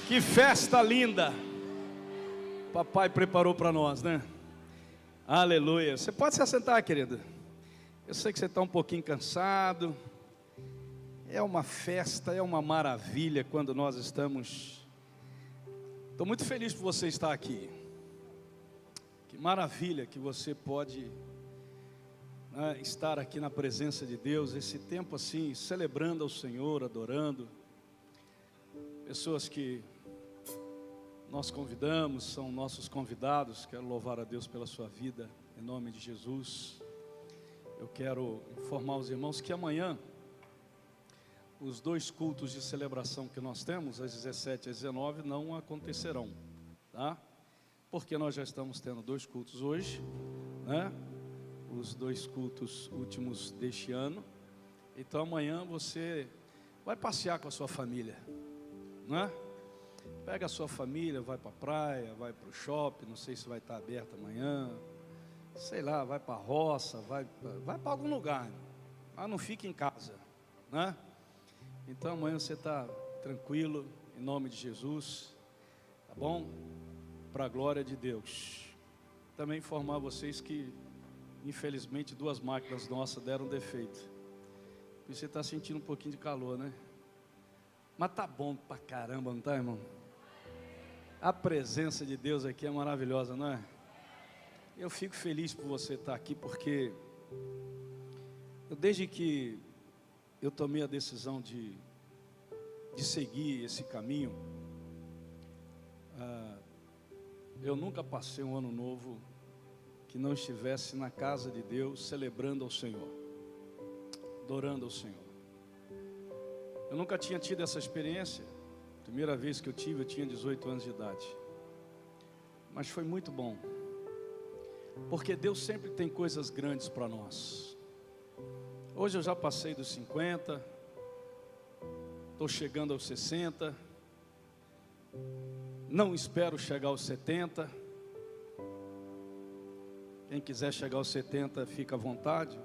Que festa linda papai preparou para nós, né? Aleluia. Você pode se assentar, querido. Eu sei que você está um pouquinho cansado. É uma festa, é uma maravilha quando nós estamos. Estou muito feliz por você estar aqui. Que maravilha que você pode, né, estar aqui na presença de Deus, esse tempo assim, celebrando ao Senhor, adorando. Pessoas que nós convidamos, são nossos convidados. Quero louvar a Deus pela sua vida, em nome de Jesus. Eu quero informar os irmãos que amanhã, os 2 cultos de celebração que nós temos, às 17 e às 19, não acontecerão, tá? Porque nós já estamos tendo 2 cultos hoje, né? Os 2 cultos últimos deste ano. Então amanhã você vai passear com a sua família, né? Pega a sua família, vai para a praia, vai para o shopping, não sei se vai estar aberto amanhã, sei lá, vai para a roça, vai para algum lugar, mas não fique em casa, né? Então amanhã você está tranquilo, em nome de Jesus, tá bom? Para a glória de Deus. Também informar vocês que, infelizmente, 2 máquinas nossas deram defeito. E você está sentindo um pouquinho de calor, né? Mas tá bom pra caramba, não tá, irmão? A presença de Deus aqui é maravilhosa, não é? Eu fico feliz por você estar aqui, porque desde que eu tomei a decisão de seguir esse caminho, eu nunca passei um ano novo que não estivesse na casa de Deus, celebrando ao Senhor, adorando ao Senhor. Eu nunca tinha tido essa experiência. Primeira vez que eu tive, eu tinha 18 anos de idade. Mas foi muito bom, porque Deus sempre tem coisas grandes para nós. Hoje eu já passei dos 50, estou chegando aos 60, não espero chegar aos 70. Quem quiser chegar aos 70, fica à vontade.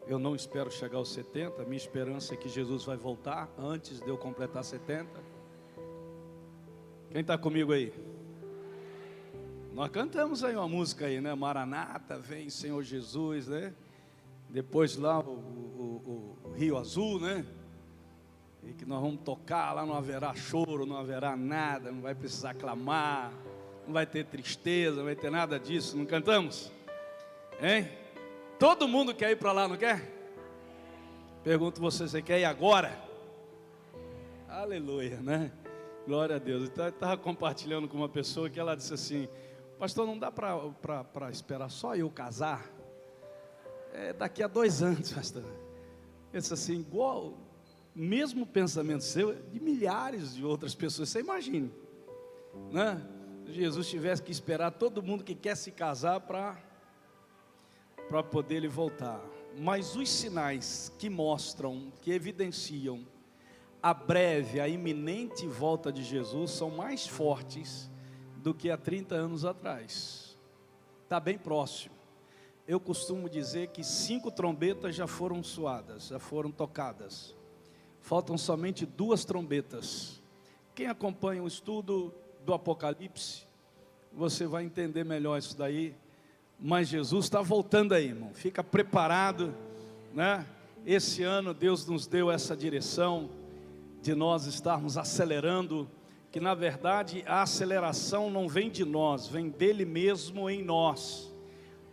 Eu não espero chegar aos 70, minha esperança é que Jesus vai voltar antes de eu completar 70. Quem está comigo aí? Nós cantamos aí uma música aí, né? Maranata, vem Senhor Jesus, né? Depois lá o Rio Azul, né? E que nós vamos tocar, lá não haverá choro, não haverá nada, não vai precisar clamar, não vai ter tristeza, não vai ter nada disso, não cantamos? Hein? Todo mundo quer ir para lá, não quer? Pergunto você quer ir agora? Aleluia, né? Glória a Deus. Eu estava compartilhando com uma pessoa que ela disse assim: pastor, não dá para esperar só eu casar? Daqui a 2 anos, pastor. Eu disse assim, igual, mesmo pensamento seu, de milhares de outras pessoas, você imagine, né? Jesus tivesse que esperar todo mundo que quer se casar para poder ele voltar. Mas os sinais que mostram, que evidenciam a breve, a iminente volta de Jesus são mais fortes do que há 30 anos atrás. Está bem próximo. Eu costumo dizer que 5 trombetas já foram soadas, já foram tocadas. Faltam somente 2 trombetas. Quem acompanha o estudo do Apocalipse, você vai entender melhor isso daí. Mas Jesus está voltando aí, irmão. Fica preparado, né? Esse ano Deus nos deu essa direção de nós estarmos acelerando, que na verdade a aceleração não vem de nós, vem dele mesmo em nós,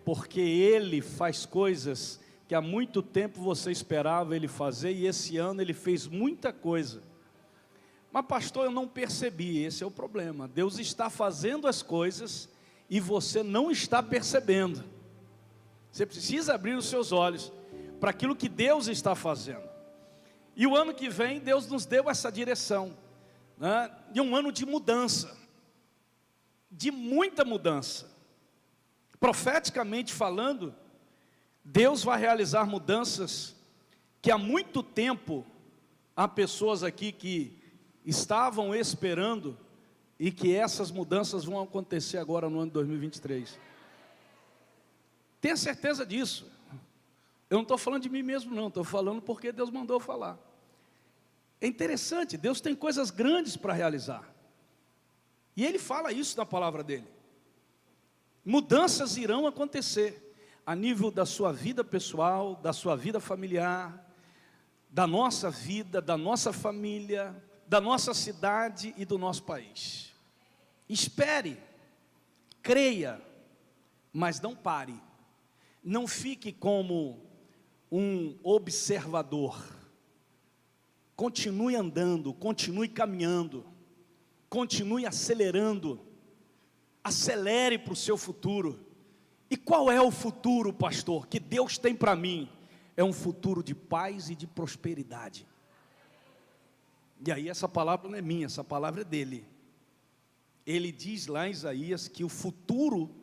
porque ele faz coisas que há muito tempo você esperava ele fazer, e esse ano ele fez muita coisa. Mas pastor, eu não percebi. Esse é o problema. Deus está fazendo as coisas e você não está percebendo. Você precisa abrir os seus olhos para aquilo que Deus está fazendo. E o ano que vem Deus nos deu essa direção, né? De um ano de mudança, de muita mudança. Profeticamente falando, Deus vai realizar mudanças que há muito tempo há pessoas aqui que estavam esperando, e que essas mudanças vão acontecer agora no ano de 2023. Tenha certeza disso. Eu não estou falando de mim mesmo não, estou falando porque Deus mandou falar. É interessante, Deus tem coisas grandes para realizar. E ele fala isso na palavra dele. Mudanças irão acontecer a nível da sua vida pessoal, da sua vida familiar, da nossa vida, da nossa família, da nossa cidade e do nosso país. Espere, creia, mas não pare. Não fique como um observador. Continue andando, continue caminhando, continue acelerando. Acelere para o seu futuro. E qual é o futuro, pastor, que Deus tem para mim? É um futuro de paz e de prosperidade. E aí essa palavra não é minha, essa palavra é dele. Ele diz lá em Isaías que o futuro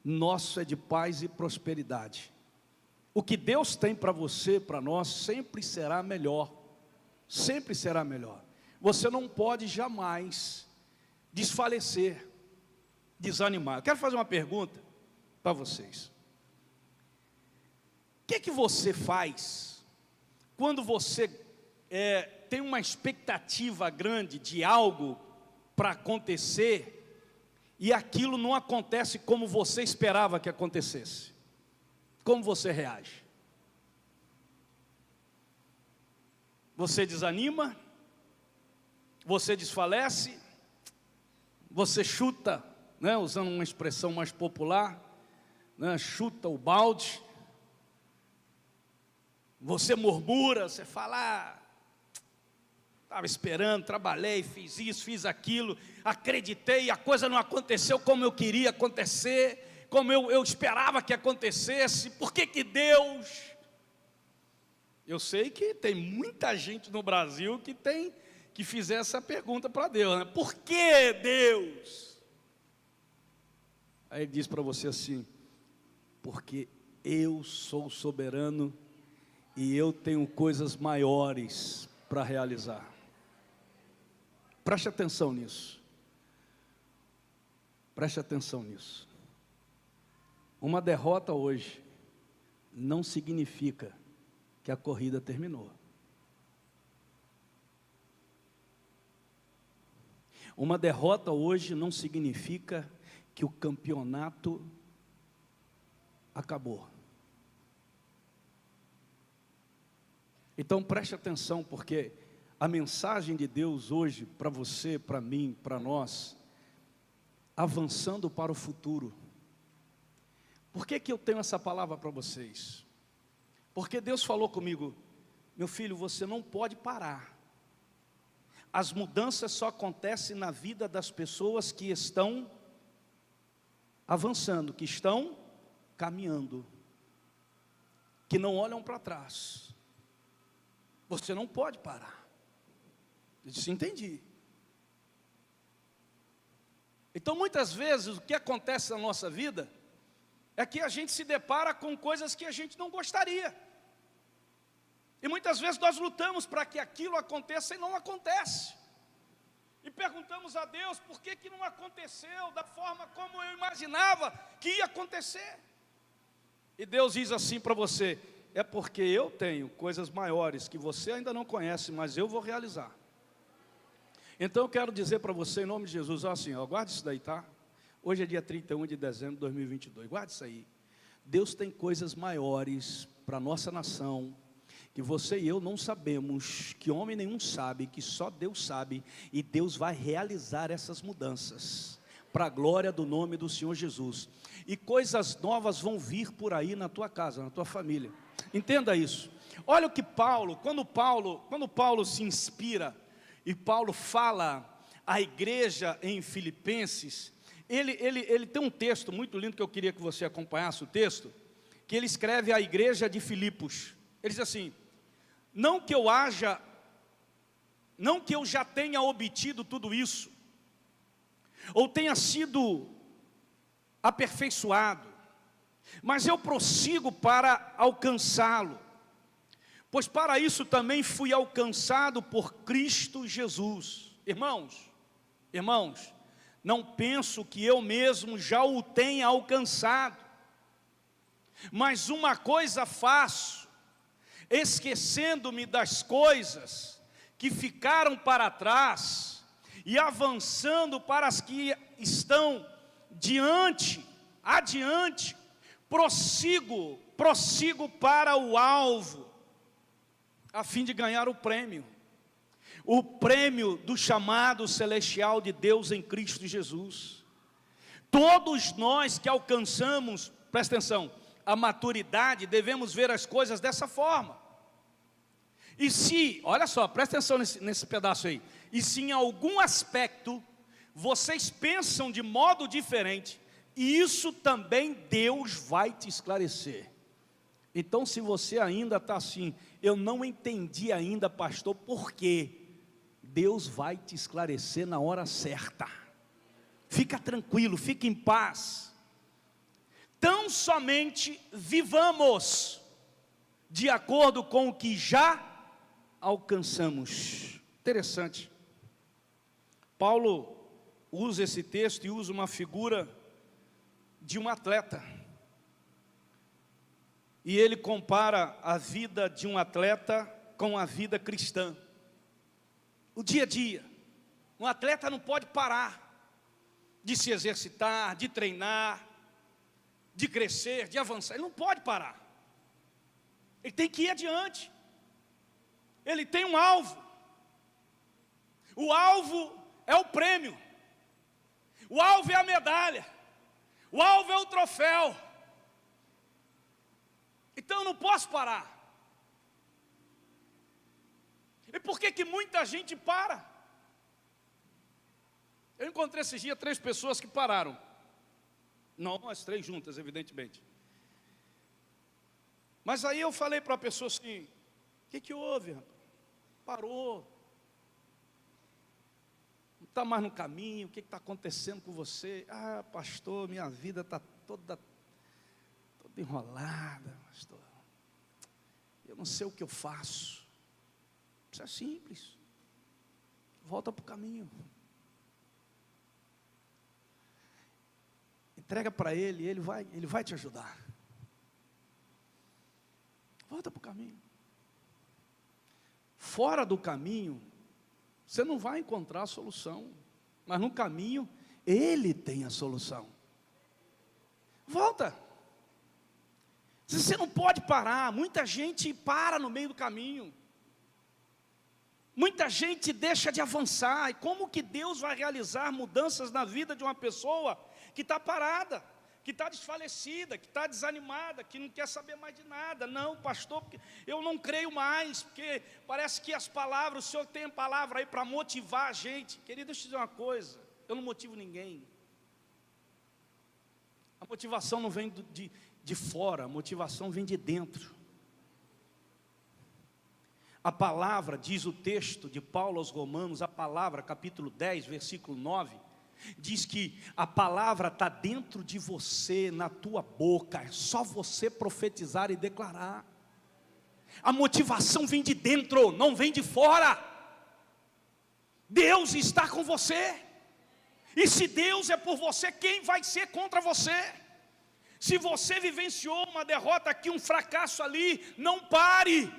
nosso é de paz e prosperidade. O que Deus tem para você, para nós, sempre será melhor. Sempre será melhor. Você não pode jamais desfalecer, desanimar. Eu quero fazer uma pergunta para vocês. O que é que você faz quando você tem uma expectativa grande de algo para acontecer e aquilo não acontece como você esperava que acontecesse? Como você reage? Você desanima? Você desfalece? Você chuta, né, usando uma expressão mais popular, né, chuta o balde? Você murmura, você fala, estava esperando, trabalhei, fiz isso, fiz aquilo, acreditei, a coisa não aconteceu como eu queria acontecer, como eu esperava que acontecesse. Por que Deus? Eu sei que tem muita gente no Brasil que fizer essa pergunta para Deus, né? Por que Deus? Aí ele diz para você assim: porque eu sou soberano e eu tenho coisas maiores para realizar. Preste atenção nisso. Preste atenção nisso. Uma derrota hoje não significa que a corrida terminou. Uma derrota hoje não significa que o campeonato acabou. Então preste atenção, porque a mensagem de Deus hoje, para você, para mim, para nós, avançando para o futuro. Por que eu tenho essa palavra para vocês? Porque Deus falou comigo: meu filho, você não pode parar. As mudanças só acontecem na vida das pessoas que estão avançando, que estão caminhando, que não olham para trás. Você não pode parar. Eu disse: entendi. Então muitas vezes o que acontece na nossa vida é que a gente se depara com coisas que a gente não gostaria. E muitas vezes nós lutamos para que aquilo aconteça e não acontece. E perguntamos a Deus por que não aconteceu da forma como eu imaginava que ia acontecer. E Deus diz assim para você: é porque eu tenho coisas maiores que você ainda não conhece, mas eu vou realizar. Então eu quero dizer para você, em nome de Jesus, assim, guarde isso daí, tá? Hoje é dia 31 de dezembro de 2022, guarde isso aí. Deus tem coisas maiores para a nossa nação, que você e eu não sabemos, que homem nenhum sabe, que só Deus sabe, e Deus vai realizar essas mudanças, para a glória do nome do Senhor Jesus. E coisas novas vão vir por aí na tua casa, na tua família. Entenda isso. Olha o que quando Paulo se inspira, e Paulo fala à igreja em Filipenses, ele tem um texto muito lindo que eu queria que você acompanhasse o texto, que ele escreve à igreja de Filipos. Ele diz assim: não que eu já tenha obtido tudo isso, ou tenha sido aperfeiçoado, mas eu prossigo para alcançá-lo, pois para isso também fui alcançado por Cristo Jesus. Irmãos, não penso que eu mesmo já o tenha alcançado, mas uma coisa faço, esquecendo-me das coisas que ficaram para trás e avançando para as que estão adiante, prossigo para o alvo, a fim de ganhar o prêmio do chamado celestial de Deus em Cristo Jesus. Todos nós que alcançamos, presta atenção, a maturidade, devemos ver as coisas dessa forma. E se, olha só, presta atenção nesse pedaço aí, e se em algum aspecto vocês pensam de modo diferente, isso também Deus vai te esclarecer. Então, se você ainda está assim, eu não entendi ainda, pastor, por quê? Deus vai te esclarecer na hora certa. Fica tranquilo, fica em paz. Tão somente vivamos de acordo com o que já alcançamos. Interessante. Paulo usa esse texto e usa uma figura de um atleta. E ele compara a vida de um atleta com a vida cristã. O dia a dia. Um atleta não pode parar de se exercitar, de treinar, de crescer, de avançar. Ele não pode parar. Ele tem que ir adiante. Ele tem um alvo. O alvo é o prêmio. O alvo é a medalha. O alvo é o troféu. Então eu não posso parar. E por que muita gente para? Eu encontrei esses dias 3 pessoas que pararam. Não as 3 juntas, evidentemente. Mas aí eu falei para a pessoa assim: o que houve, rapaz? Parou. Não está mais no caminho, o que está acontecendo com você? Ah, pastor, minha vida está toda enrolada, pastor. Eu não sei o que eu faço. Isso é simples. Volta para o caminho. Entrega para ele, ele vai te ajudar. Volta para o caminho. Fora do caminho, você não vai encontrar a solução. Mas no caminho, ele tem a solução. Volta. Você não pode parar. Muita gente para no meio do caminho. Muita gente deixa de avançar. E como que Deus vai realizar mudanças na vida de uma pessoa que está parada, que está desfalecida, que está desanimada, que não quer saber mais de nada? Não, pastor, porque eu não creio mais, porque parece que as palavras, o Senhor tem a palavra aí para motivar a gente. Querido, deixa eu te dizer uma coisa, eu não motivo ninguém. A motivação não vem de fora, a motivação vem de dentro. A palavra, diz o texto de Paulo aos Romanos, a palavra, capítulo 10, versículo 9, diz que a palavra está dentro de você, na tua boca, é só você profetizar e declarar. A motivação vem de dentro, não vem de fora. Deus está com você, e se Deus é por você, quem vai ser contra você? Se você vivenciou uma derrota aqui, um fracasso ali, não pare,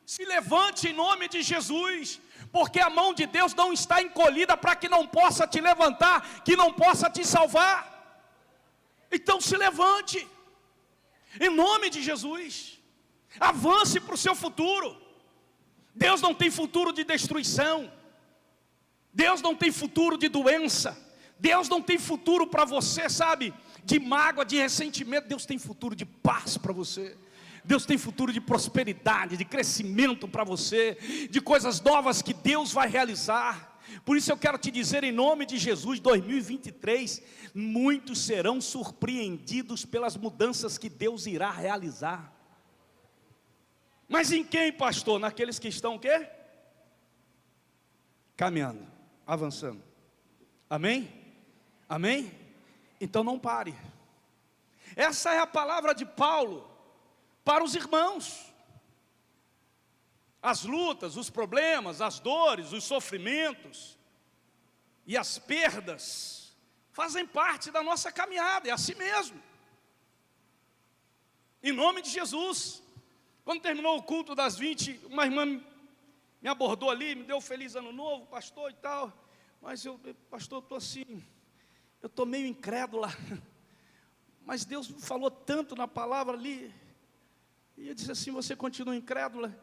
se levante em nome de Jesus, porque a mão de Deus não está encolhida para que não possa te levantar, que não possa te salvar. Então se levante, em nome de Jesus, avance para o seu futuro. Deus não tem futuro de destruição, Deus não tem futuro de doença, Deus não tem futuro para você, sabe, de mágoa, de ressentimento. Deus tem futuro de paz para você. Deus tem futuro de prosperidade, de crescimento para você, de coisas novas que Deus vai realizar. Por isso eu quero te dizer em nome de Jesus, 2023, muitos serão surpreendidos pelas mudanças que Deus irá realizar. Mas em quem, pastor? Naqueles que estão o quê? Caminhando, avançando. Amém? Amém? Então não pare. Essa é a palavra de Paulo para os irmãos. As lutas, os problemas, as dores, os sofrimentos e as perdas fazem parte da nossa caminhada, é assim mesmo. Em nome de Jesus. Quando terminou o culto das 20, uma irmã me abordou ali, me deu um feliz ano novo, pastor e tal. mas pastor, eu estou assim, eu estou meio incrédula, mas Deus falou tanto na palavra ali, e eu disse assim, você continua incrédula?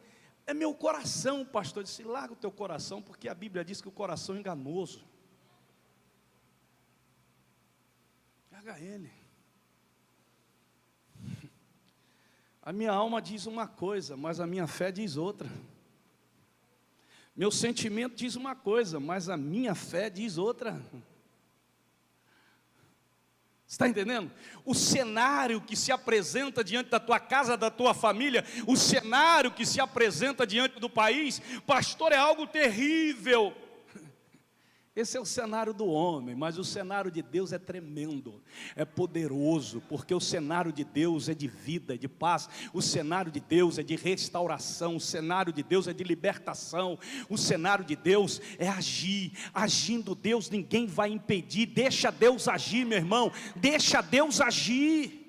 É meu coração, pastor. Eu disse, larga o teu coração, porque a Bíblia diz que o coração é enganoso. Larga ele. A minha alma diz uma coisa, mas a minha fé diz outra. Meu sentimento diz uma coisa, mas a minha fé diz outra. Você está entendendo? O cenário que se apresenta diante da tua casa, da tua família, o cenário que se apresenta diante do país, pastor, é algo terrível. Esse é o cenário do homem, mas o cenário de Deus é tremendo, é poderoso, porque o cenário de Deus é de vida, é de paz, o cenário de Deus é de restauração, o cenário de Deus é de libertação, o cenário de Deus é agir, agindo Deus ninguém vai impedir, deixa Deus agir, meu irmão, deixa Deus agir.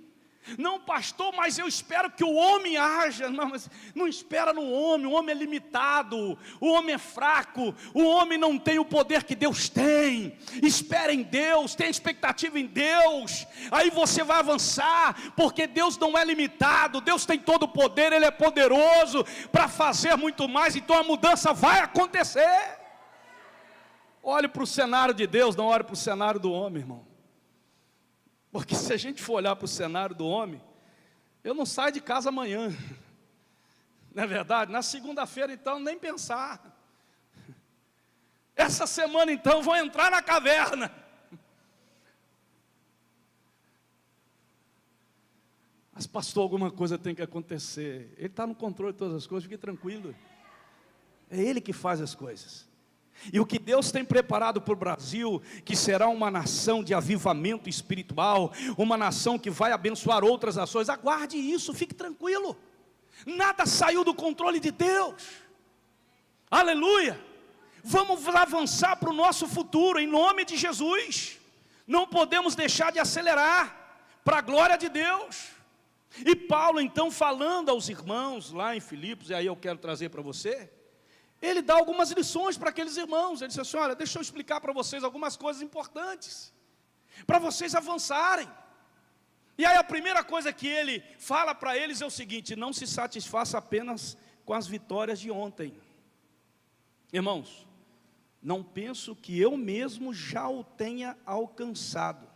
Não, pastor, mas eu espero que o homem haja. Não, mas não espera no homem, o homem é limitado, o homem é fraco, o homem não tem o poder que Deus tem. Espera em Deus, tem expectativa em Deus, aí você vai avançar, porque Deus não é limitado, Deus tem todo o poder, Ele é poderoso para fazer muito mais, então a mudança vai acontecer. Olhe para o cenário de Deus, não olhe para o cenário do homem, irmão. Porque se a gente for olhar para o cenário do homem, eu não saio de casa amanhã, não é verdade? Na segunda-feira então, nem pensar. Essa semana então, vou entrar na caverna. Mas pastor, alguma coisa tem que acontecer. Ele está no controle de todas as coisas, fique tranquilo. É Ele que faz as coisas. E o que Deus tem preparado para o Brasil, que será uma nação de avivamento espiritual, uma nação que vai abençoar outras nações, aguarde isso, fique tranquilo, nada saiu do controle de Deus, aleluia, vamos avançar para o nosso futuro, em nome de Jesus, não podemos deixar de acelerar, para a glória de Deus. E Paulo então falando aos irmãos lá em Filipos, e aí eu quero trazer para você, ele dá algumas lições para aqueles irmãos. Ele disse assim, olha, deixa eu explicar para vocês algumas coisas importantes, para vocês avançarem. E aí a primeira coisa que ele fala para eles é o seguinte, não se satisfaça apenas com as vitórias de ontem. Irmãos, não penso que eu mesmo já o tenha alcançado.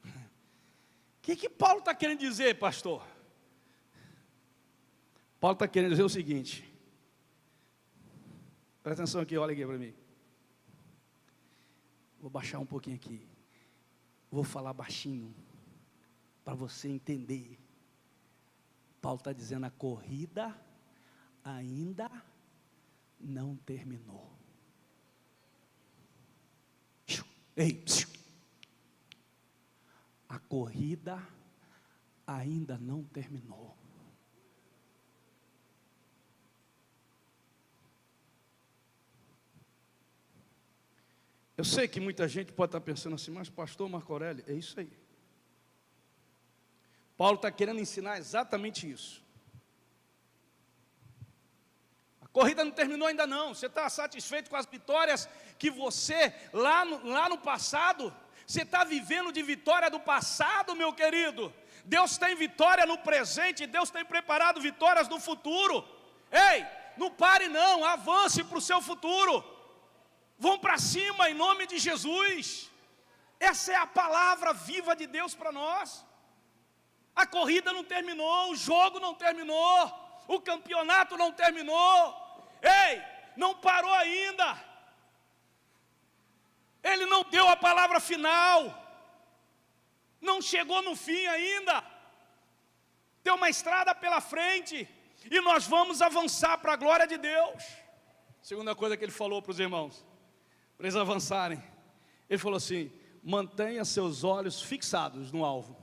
O que Paulo está querendo dizer, pastor? Paulo está querendo dizer o seguinte, presta atenção aqui, olha aqui para mim. Vou baixar um pouquinho aqui. Vou falar baixinho, para você entender. Paulo está dizendo, a corrida ainda não terminou. Ei, a corrida ainda não terminou. Eu sei que muita gente pode estar pensando assim, mas pastor Marco Aurélio, é isso aí. Paulo está querendo ensinar exatamente isso. A corrida não terminou ainda não. Você está satisfeito com as vitórias que você, lá no passado, você está vivendo de vitória do passado, meu querido. Deus tem vitória no presente, Deus tem preparado vitórias no futuro. Ei, não pare não, avance para o seu futuro. Vão para cima em nome de Jesus. Essa é a palavra viva de Deus para nós. A corrida não terminou, o jogo não terminou, o campeonato não terminou. Ei, não parou ainda. Ele não deu a palavra final. Não chegou no fim ainda. Tem uma estrada pela frente e nós vamos avançar para a glória de Deus. Segunda coisa que ele falou para os irmãos, para eles avançarem, ele falou assim, mantenha seus olhos fixados no alvo.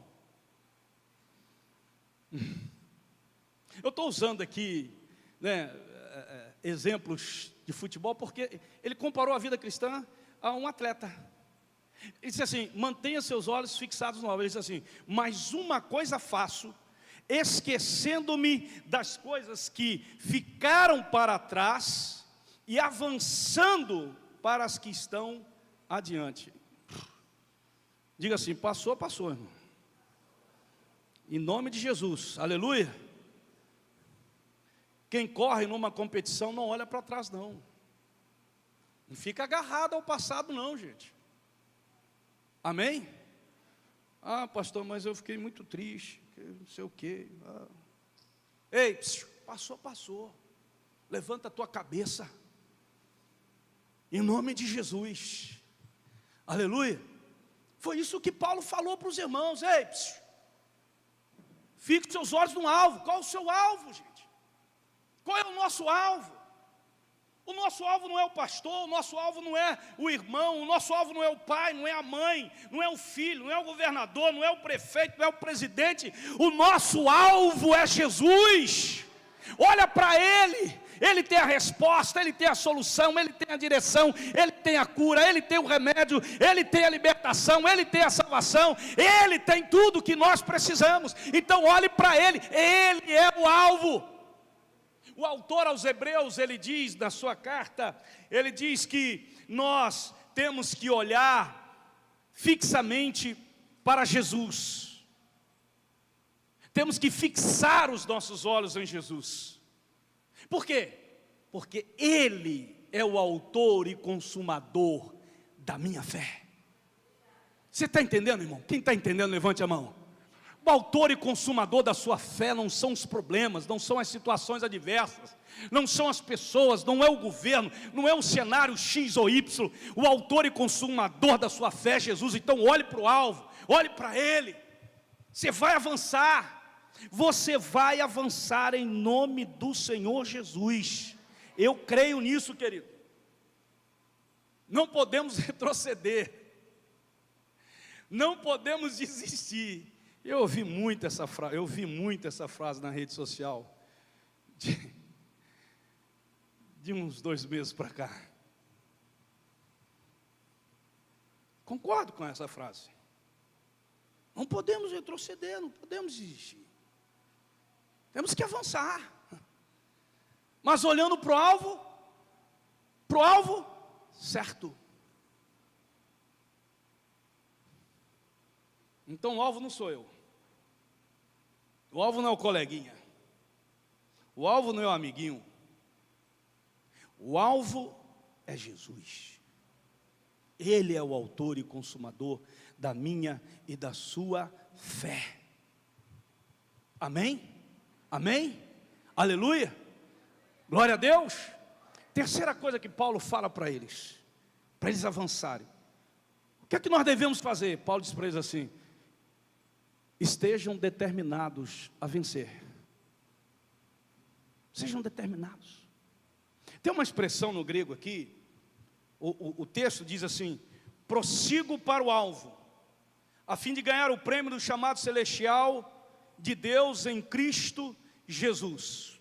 Eu estou usando aqui, né, exemplos de futebol, porque ele comparou a vida cristã a um atleta. Ele disse assim, mantenha seus olhos fixados no alvo. Ele disse assim, mas uma coisa faço, esquecendo-me das coisas que ficaram para trás e avançando para as que estão adiante. Diga assim: passou, passou, irmão. Em nome de Jesus, aleluia. Quem corre numa competição não olha para trás, não. Não fica agarrado ao passado, não, gente. Amém? Ah, pastor, mas eu fiquei muito triste, não sei o quê. Ei, passou, passou. Levanta a tua cabeça. Em nome de Jesus. Aleluia. Foi isso que Paulo falou para os irmãos. Ei, fique seus olhos no alvo. Qual é o seu alvo, gente? Qual é o nosso alvo? O nosso alvo não é o pastor, o nosso alvo não é o irmão, o nosso alvo não é o pai, não é a mãe, não é o filho, não é o governador, não é o prefeito, não é o presidente. O nosso alvo é Jesus. Olha para Ele. Ele tem a resposta, Ele tem a solução, Ele tem a direção, Ele tem a cura, Ele tem o remédio, Ele tem a libertação, Ele tem a salvação, Ele tem tudo que nós precisamos. Então olhe para Ele é o alvo. O autor aos Hebreus, ele diz na sua carta, ele diz que nós temos que olhar fixamente para Jesus. Temos que fixar os nossos olhos em Jesus. Por quê? Porque Ele é o autor e consumador da minha fé. Você está entendendo, irmão? Quem está entendendo, levante a mão. O autor e consumador da sua fé não são os problemas, não são as situações adversas, não são as pessoas, não é o governo, não é o cenário X ou Y. O autor e consumador da sua fé é Jesus. Então olhe para o alvo, olhe para Ele. Você vai avançar. Você vai avançar em nome do Senhor Jesus. Eu creio nisso, querido. Não podemos retroceder. Não podemos desistir. Eu ouvi muito essa frase na rede social de uns 2 meses para cá. Concordo com essa frase. Não podemos retroceder, não podemos desistir. Temos que avançar. Mas olhando para o alvo certo. Então o alvo não sou eu. O alvo não é o coleguinha. O alvo não é o amiguinho. O alvo é Jesus. Ele é o autor e consumador da minha e da sua fé. Amém? Amém? Aleluia? Glória a Deus. Terceira coisa que Paulo fala para eles avançarem. O que é que nós devemos fazer? Paulo diz para eles assim: estejam determinados a vencer. Sejam determinados. Tem uma expressão no grego aqui, o texto diz assim: prossigo para o alvo, a fim de ganhar o prêmio do chamado celestial de Deus em Cristo Jesus.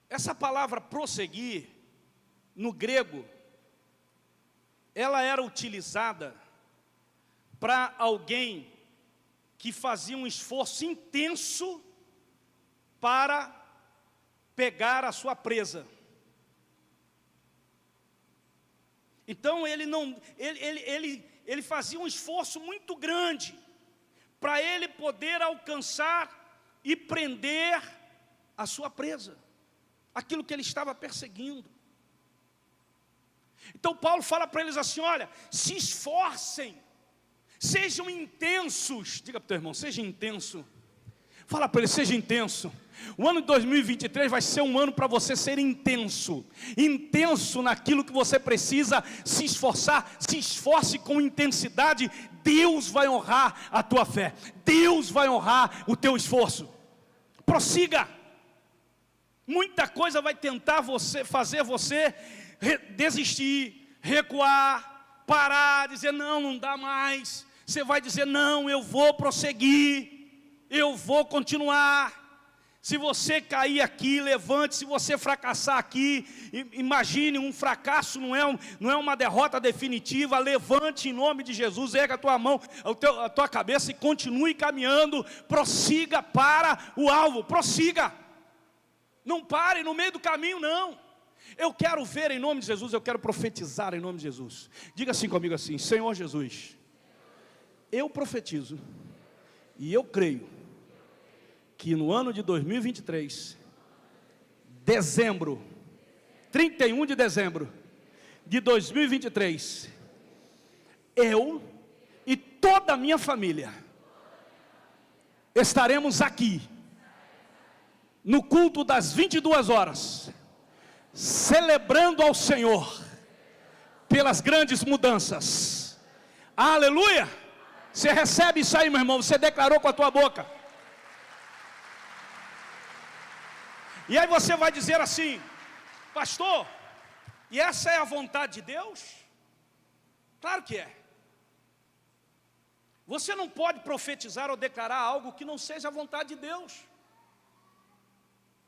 Essa palavra prosseguir, no grego, ela era utilizada para alguém que fazia um esforço intenso para pegar a sua presa. Então ele fazia um esforço muito grande para ele poder alcançar e prender a sua presa, aquilo que ele estava perseguindo. Então Paulo fala para eles assim: olha, se esforcem, sejam intensos. Diga para o teu irmão, seja intenso. Fala para ele, seja intenso. O ano de 2023 vai ser um ano para você ser intenso. Intenso naquilo que você precisa se esforçar. Se esforce com intensidade. Deus vai honrar a tua fé. Deus vai honrar o teu esforço. Prossiga. Muita coisa vai tentar fazer você desistir, recuar, parar, dizer não dá mais. Você vai dizer não, eu vou prosseguir. Eu vou continuar. Se você cair aqui, levante. Se você fracassar aqui, imagine, um fracasso não é uma derrota definitiva. Levante em nome de Jesus, erga a tua mão, a tua cabeça e continue caminhando. Prossiga para o alvo, prossiga. Não pare no meio do caminho, não. Eu quero ver em nome de Jesus, eu quero profetizar em nome de Jesus. Diga assim comigo assim: Senhor Jesus, eu profetizo e eu creio que no ano de 2023, dezembro, 31 de dezembro de 2023, eu e toda a minha família estaremos aqui no culto das 22 horas, celebrando ao Senhor pelas grandes mudanças. Aleluia! Você recebe isso aí, meu irmão, você declarou com a tua boca. E aí você vai dizer assim: pastor, e essa é a vontade de Deus? Claro que é. Você não pode profetizar ou declarar algo que não seja a vontade de Deus.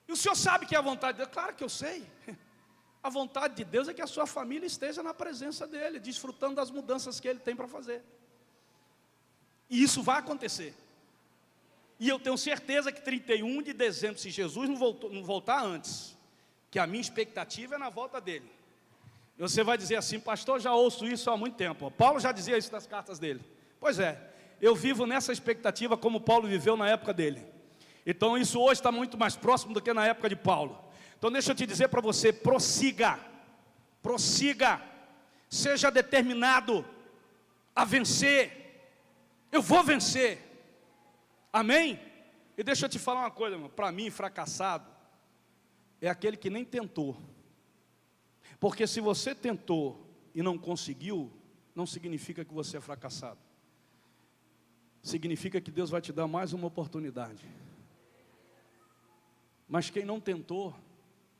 E o senhor sabe que é a vontade de Deus? Claro que eu sei. A vontade de Deus é que a sua família esteja na presença dEle, desfrutando das mudanças que Ele tem para fazer. E isso vai acontecer. E eu tenho certeza que 31 de dezembro, se Jesus não voltar antes, que a minha expectativa é na volta dEle. E você vai dizer assim: pastor, já ouço isso há muito tempo. Paulo já dizia isso nas cartas dele. Pois é, eu vivo nessa expectativa como Paulo viveu na época dele. Então isso hoje está muito mais próximo do que na época de Paulo. Então deixa eu te dizer para você: prossiga, seja determinado a vencer. Eu vou vencer, amém? E deixa eu te falar uma coisa, irmão. Para mim, fracassado é aquele que nem tentou. Porque se você tentou e não conseguiu, não significa que você é fracassado. Significa que Deus vai te dar mais uma oportunidade. Mas quem não tentou,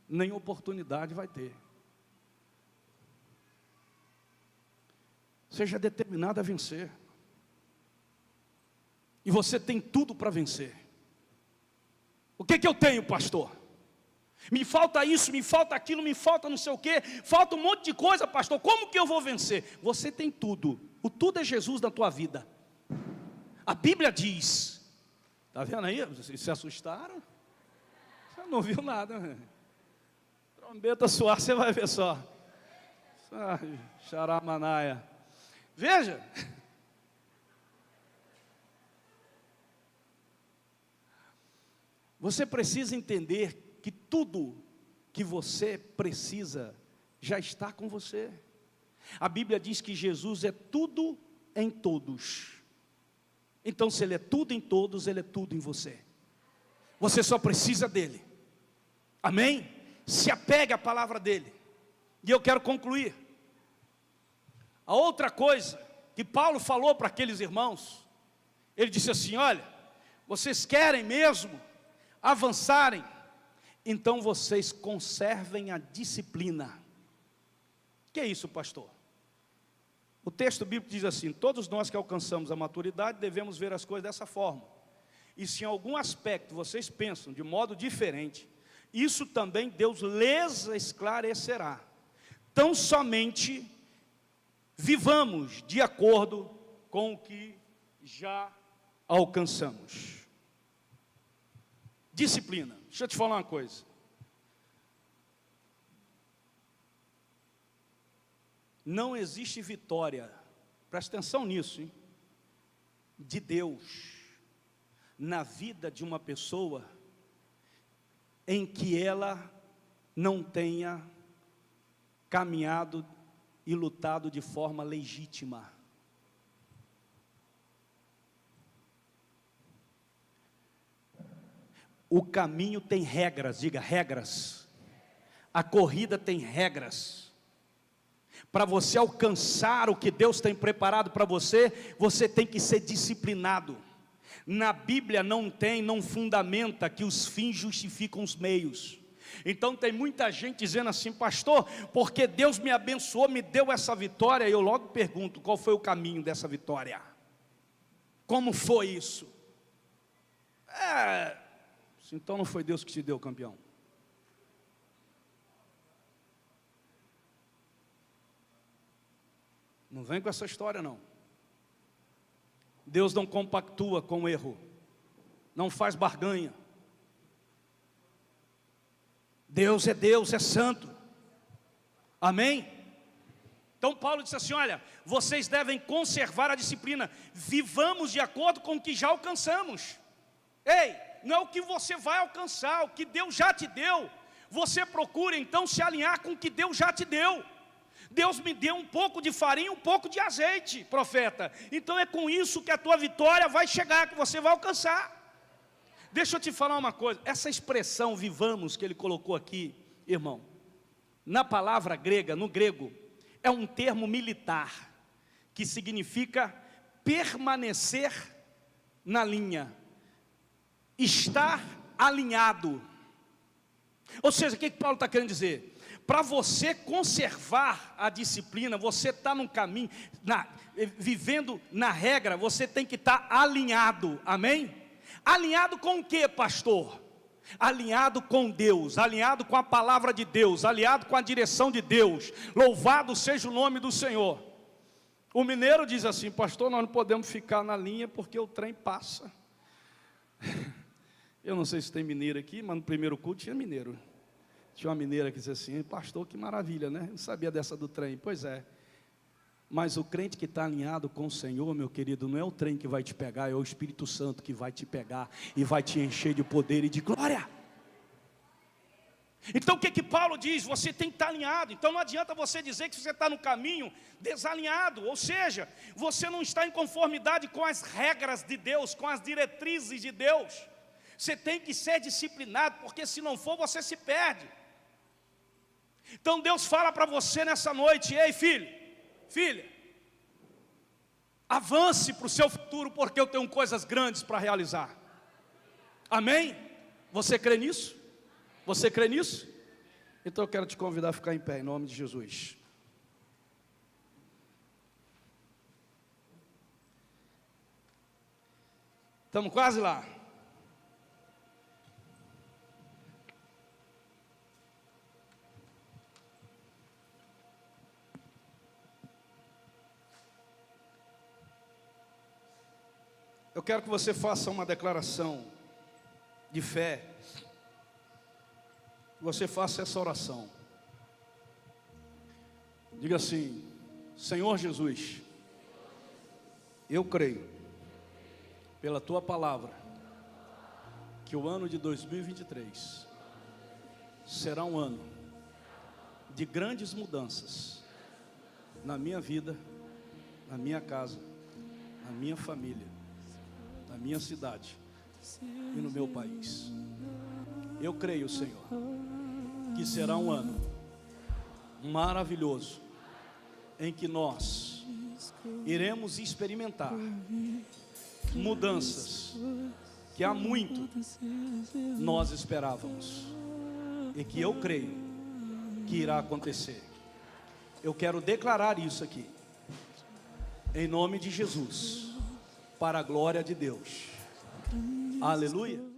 nem oportunidade vai ter. Seja determinado a vencer. E você tem tudo para vencer. O que eu tenho, pastor? Me falta isso, me falta aquilo, me falta não sei o quê, falta um monte de coisa, pastor. Como que eu vou vencer? Você tem tudo. O tudo é Jesus na tua vida. A Bíblia diz, está vendo aí? Vocês se assustaram? Você não viu nada, né? Trombeta soar, você vai ver só. Xaramanaia. Veja. Você precisa entender que tudo que você precisa já está com você. A Bíblia diz que Jesus é tudo em todos. Então, se Ele é tudo em todos, Ele é tudo em você. Você só precisa dEle. Amém? Se apegue à palavra dEle. E eu quero concluir. A outra coisa que Paulo falou para aqueles irmãos, ele disse assim: olha, vocês querem mesmo avançarem, então vocês conservem a disciplina. Que é isso, pastor? O texto bíblico diz assim: todos nós que alcançamos a maturidade devemos ver as coisas dessa forma. E se em algum aspecto vocês pensam de modo diferente, isso também Deus lhes esclarecerá. Tão somente vivamos de acordo com o que já alcançamos. Disciplina. Deixa eu te falar uma coisa. Não existe vitória, presta atenção nisso, hein, de Deus na vida de uma pessoa em que ela não tenha caminhado e lutado de forma legítima. O caminho tem regras, diga regras. A corrida tem regras. Para você alcançar o que Deus tem preparado para você, você tem que ser disciplinado. Na Bíblia não fundamenta que os fins justificam os meios. Então tem muita gente dizendo assim: pastor, porque Deus me abençoou, me deu essa vitória. E eu logo pergunto: qual foi o caminho dessa vitória? Como foi isso? Então não foi Deus que te deu, campeão. Não vem com essa história não. Deus não compactua com o erro, não faz barganha. Deus, é santo. Amém? Então Paulo disse assim, olha, vocês devem conservar a disciplina, vivamos de acordo com o que já alcançamos. Ei, não é o que você vai alcançar, o que Deus já te deu. Você procura então se alinhar com o que Deus já te deu. Deus me deu um pouco de farinha, um pouco de azeite, profeta. Então é com isso que a tua vitória vai chegar, que você vai alcançar. Deixa eu te falar uma coisa, essa expressão vivamos que ele colocou aqui, irmão, na palavra grega, no grego, é um termo militar, que significa permanecer na linha, estar alinhado. Ou seja, o que Paulo está querendo dizer? Para você conservar a disciplina, você está num caminho, vivendo na regra, você tem que estar alinhado, amém? Alinhado com o que, pastor? Alinhado com Deus, alinhado com a palavra de Deus, alinhado com a direção de Deus. Louvado seja o nome do Senhor. O mineiro diz assim, pastor, nós não podemos ficar na linha porque o trem passa. Eu não sei se tem mineiro aqui, mas no primeiro culto tinha mineiro. Tinha uma mineira que disse assim, pastor, que maravilha, né? Não sabia dessa do trem. Pois é. Mas o crente que está alinhado com o Senhor, meu querido, não é o trem que vai te pegar, é o Espírito Santo que vai te pegar e vai te encher de poder e de glória. Então o que Paulo diz? Você tem que estar alinhado. Então não adianta você dizer que você está no caminho desalinhado. Ou seja, você não está em conformidade com as regras de Deus, com as diretrizes de Deus. Você tem que ser disciplinado, porque se não for, você se perde. Então Deus fala para você nessa noite, ei filho, filha, avance para o seu futuro, porque eu tenho coisas grandes para realizar. Amém? Você crê nisso? Você crê nisso? Então eu quero te convidar a ficar em pé, em nome de Jesus. Estamos quase lá. Eu quero que você faça uma declaração de fé. Você faça essa oração. Diga assim, Senhor Jesus, eu creio, pela Tua palavra, que o ano de 2023 será um ano de grandes mudanças na minha vida, na minha casa, na minha família, na minha cidade e no meu país. Eu creio, Senhor, que será um ano maravilhoso, em que nós iremos experimentar mudanças que há muito nós esperávamos e que eu creio que irá acontecer. Eu quero declarar isso aqui, em nome de Jesus, para a glória de Deus. Aleluia.